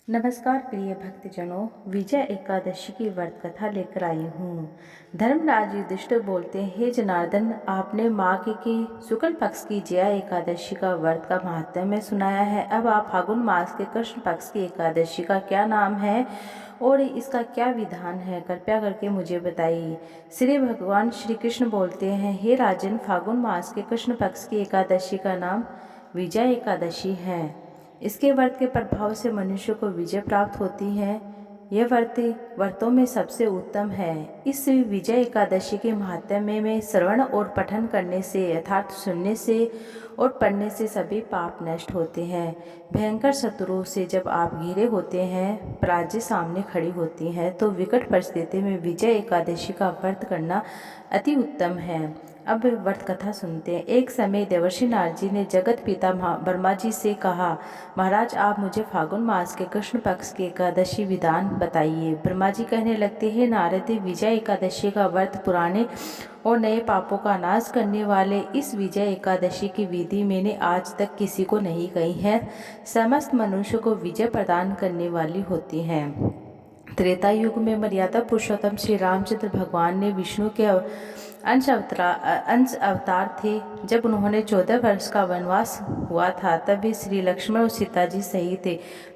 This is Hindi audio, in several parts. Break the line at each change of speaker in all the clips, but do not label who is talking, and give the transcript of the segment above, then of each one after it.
नमस्कार प्रिय भक्तजनों, विजय एकादशी की व्रत कथा लेकर आई हूँ। धर्मराज युधिष्ठिर बोलते हैं, हे जनार्दन, आपने माघ के शुक्ल पक्ष की जया एकादशी का व्रत का महात्म्य सुनाया है। अब आप फागुन मास के कृष्ण पक्ष की एकादशी का क्या नाम है और इसका क्या विधान है, कृपया करके मुझे बताइए। श्री भगवान श्री कृष्ण बोलते हैं, हे राजन, फागुन मास के कृष्ण पक्ष की एकादशी का नाम विजय एकादशी है। इसके व्रत के प्रभाव से मनुष्य को विजय प्राप्त होती है। यह व्रतों में सबसे उत्तम है। इस विजय एकादशी के महात्म्य में श्रवण और पठन करने से अर्थात सुनने से और पढ़ने से सभी पाप नष्ट होते हैं। भयंकर शत्रुओं से जब आप घिरे होते हैं, पराजय सामने खड़ी होती है, तो विकट परिस्थिति में विजय एकादशी का व्रत करना अति उत्तम है। अब व्रत कथा सुनते हैं। एक समय देवर्षि नारद जी ने जगत पिता ब्रह्मा जी से कहा, महाराज, आप मुझे फागुन मास के कृष्ण पक्ष की एकादशी विधान बताइए। ब्रह्मा जी कहने लगते हैं, नारद, विजय एकादशी का व्रत पुराने और नए पापों का नाश करने वाले इस विजय एकादशी की विधि मैंने आज तक किसी को नहीं कही है। समस्त मनुष्य को विजय प्रदान करने वाली होती है। त्रेता युग में मर्यादा पुरुषोत्तम श्री रामचंद्र भगवान ने विष्णु के अंश अवतार थे। जब उन्होंने 14 वर्ष का वनवास हुआ था, तब भी श्री लक्ष्मण और सीता जी सहित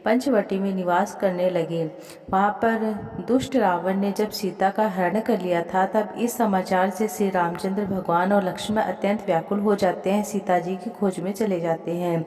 पंचवटी में निवास करने लगे। वहां पर दुष्ट रावण ने जब सीता का हरण कर लिया था, तब इस समाचार से श्री रामचंद्र भगवान और लक्ष्मण अत्यंत व्याकुल हो जाते हैं, सीता जी की खोज में चले जाते हैं।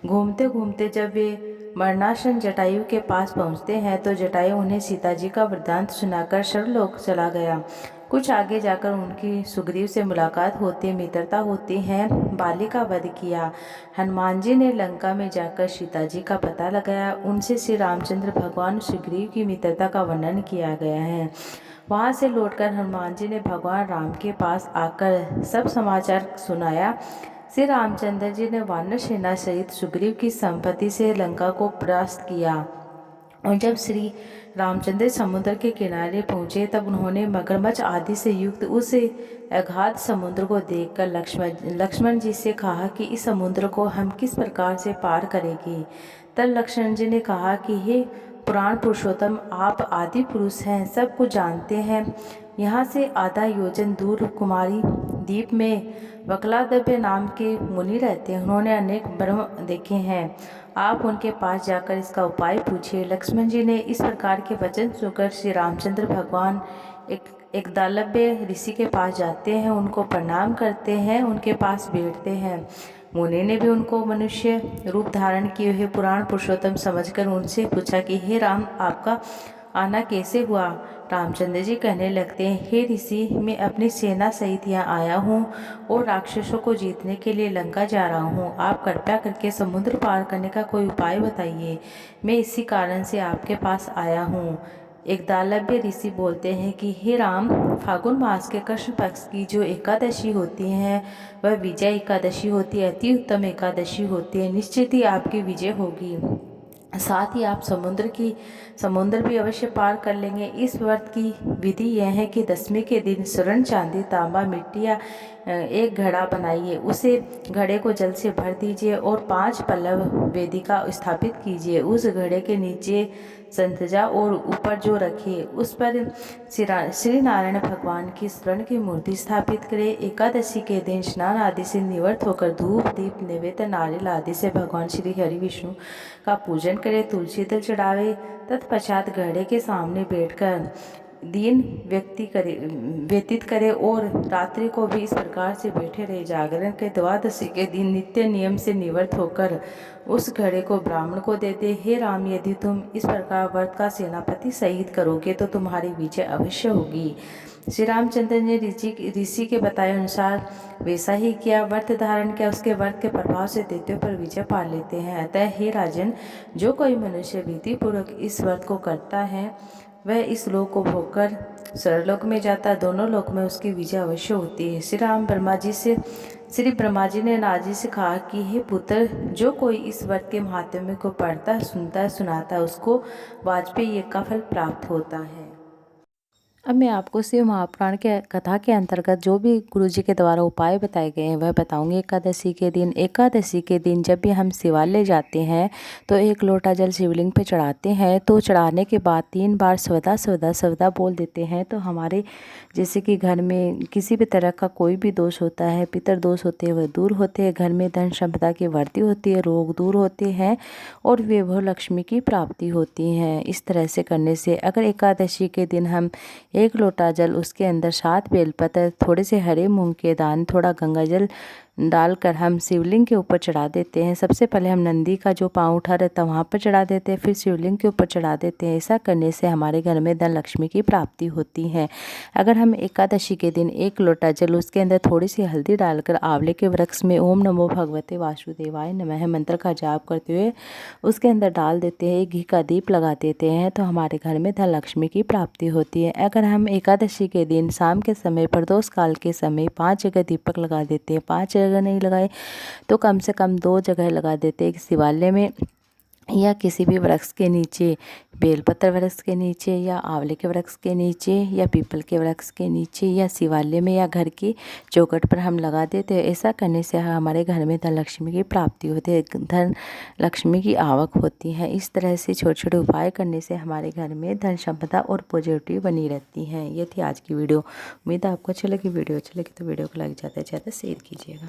घूमते घूमते जब वे मरणासन जटायु के पास पहुंचते हैं, तो जटायु उन्हें सीता जी का वृत्तांत सुनाकर स्वर्गलोक चला गया। कुछ आगे जाकर उनकी सुग्रीव से मुलाकात होती, मित्रता होती है। बाली का वध किया। हनुमान जी ने लंका में जाकर सीता जी का पता लगाया। उनसे श्री रामचंद्र भगवान सुग्रीव की मित्रता का वर्णन किया गया है। वहां से लौटकर हनुमान जी ने भगवान राम के पास आकर सब समाचार सुनाया। श्री रामचंद्र जी ने वानर सेना सहित सुग्रीव की संपत्ति से लंका को परास्त किया। और जब श्री रामचंद्र समुद्र के किनारे पहुंचे, तब उन्होंने मगरमच्छ आदि से युक्त उस अगाध समुद्र को देखकर लक्ष्मण जी से कहा कि इस समुद्र को हम किस प्रकार से पार करेंगे। तब लक्ष्मण जी ने कहा कि हे पुराण पुरुषोत्तम, आप आदि पुरुष हैं, सब कुछ जानते हैं। यहाँ से आधा योजन दूर कुमारी द्वीप में वकलादव्य नाम के मुनि रहते हैं। उन्होंने अनेक ब्रह्म देखे हैं। आप उनके पास जाकर इसका उपाय पूछिए। लक्ष्मण जी ने इस प्रकार के वचन सुनकर श्री रामचंद्र भगवान एक दालव्य ऋषि के पास जाते हैं, उनको प्रणाम करते हैं, उनके पास बैठते हैं। मुनि ने भी उनको मनुष्य रूप धारण किए हुए पुराण पुरुषोत्तम समझकर उनसे पूछा कि हे राम, आपका आना कैसे हुआ। रामचंद्र जी कहने लगते हैं, हे ऋषि, मैं अपनी सेना सहित यहाँ आया हूँ और राक्षसों को जीतने के लिए लंका जा रहा हूँ। आप कृपया करके समुद्र पार करने का कोई उपाय बताइए। मैं इसी कारण से आपके पास आया हूँ। एक दालव्य ऋषि बोलते हैं कि हे राम, फागुन मास के कृष्ण पक्ष की जो एकादशी होती है, वह विजय एकादशी होती है, अति उत्तम एकादशी होती है। निश्चित ही आपकी विजय होगी। साथ ही आप समुद्र भी अवश्य पार कर लेंगे। इस व्रत की विधि यह है कि दशमी के दिन स्वर्ण, चांदी, तांबा, मिट्टी या एक घड़ा बनाइए। उसे घड़े को जल से भर दीजिए और 5 पल्लव वेदिका स्थापित कीजिए। उस घड़े के नीचे संतजा और ऊपर जो रखिए, उस पर श्री नारायण भगवान की स्वर्ण की मूर्ति स्थापित करें। एकादशी के दिन स्नान आदि से निवृत्त होकर धूप, दीप, नैवेद्य, नारियल आदि से भगवान श्री हरि विष्णु का पूजन करें, तुलसी दल चढ़ावे। तत्पश्चात घड़े के सामने बैठकर दिन व्यतीत करे और रात्रि को भी इस प्रकार से बैठे रहे। जागरण के द्वादशी के दिन नित्य नियम से निवृत्त होकर उस घड़े को ब्राह्मण को दे दे। हे राम, यदि तुम इस प्रकार व्रत का सेनापति सहित करोगे तो तुम्हारी विजय अवश्य होगी। श्री रामचंद्र ने ऋषि के बताए अनुसार वैसा ही किया। व्रत धारण किया। उसके व्रत के प्रभाव से दैत्यों पर विजय पा लेते हैं। अतः हे राजन, जो कोई मनुष्य विधि पूर्वक इस व्रत को करता है, वह इस लोक को भोगकर स्वर्गलोक में जाता, दोनों लोक में उसकी विजय अवश्य होती है। श्री ब्रह्मा जी ने नारद जी से कहा कि हे पुत्र, जो कोई इस व्रत के महात्म्य को पढ़ता, सुनता, सुनाता, उसको वाजपेयी यज्ञ का फल प्राप्त होता है। अब मैं आपको शिव महापुराण के कथा के अंतर्गत जो भी गुरुजी के द्वारा उपाय बताए गए हैं वह बताऊंगी। एकादशी के दिन जब भी हम शिवालय जाते हैं तो 1 लोटा जल शिवलिंग पे चढ़ाते हैं। तो चढ़ाने के बाद 3 बार स्वधा स्वधा स्वधा बोल देते हैं। तो हमारे जैसे कि घर में किसी भी तरह का कोई भी दोष होता है, पितर दोष होते हैं, वह दूर होते हैं। घर में धन संपदा की वृद्धि होती है, रोग दूर होते हैं और वैभव लक्ष्मी की प्राप्ति होती है। इस तरह से करने से अगर एकादशी के दिन हम 1 लोटा जल, उसके अंदर 7 बेलपत्र, थोड़े से हरे मूंग के दाने, थोड़ा गंगा जल डालकर हम शिवलिंग के ऊपर चढ़ा देते हैं। सबसे पहले हम नंदी का जो पाँव उठा रहता है वहाँ पर चढ़ा देते हैं, फिर शिवलिंग के ऊपर चढ़ा देते हैं। ऐसा करने से हमारे घर में धन लक्ष्मी की प्राप्ति होती है। अगर हम एकादशी के दिन 1 लोटा जल, उसके अंदर थोड़ी सी हल्दी डालकर आंवले के वृक्ष में ओम नमो भगवते वासुदेवाय नमः मंत्र का जाप करते हुए उसके अंदर डाल देते हैं, घी का दीप लगा देते हैं, तो हमारे घर में धन लक्ष्मी की प्राप्ति होती है। अगर हम एकादशी के दिन शाम के समय प्रदोष काल के समय 5 जगह दीपक लगा देते हैं, 5 जगह नहीं लगाए तो कम से कम 2 जगह लगा देते हैं, शिवालय में या किसी भी वृक्ष के नीचे, बेलपत्र वृक्ष के नीचे या आंवले के वृक्ष के नीचे या पीपल के वृक्ष के नीचे या शिवालय में या घर की चौखट पर हम लगा देते हैं। ऐसा करने से हमारे घर में धन लक्ष्मी की प्राप्ति होती है, धन लक्ष्मी की आवक होती है। इस तरह से छोटे छोटे उपाय करने से हमारे घर में धन संपदा और पॉजिटिविटी बनी रहती है। ये थी आज की वीडियो। उम्मीद है आपको अच्छी लगी। वीडियो अच्छी लगी तो वीडियो को लाइक ज़्यादा से ज़्यादा शेयर कीजिएगा।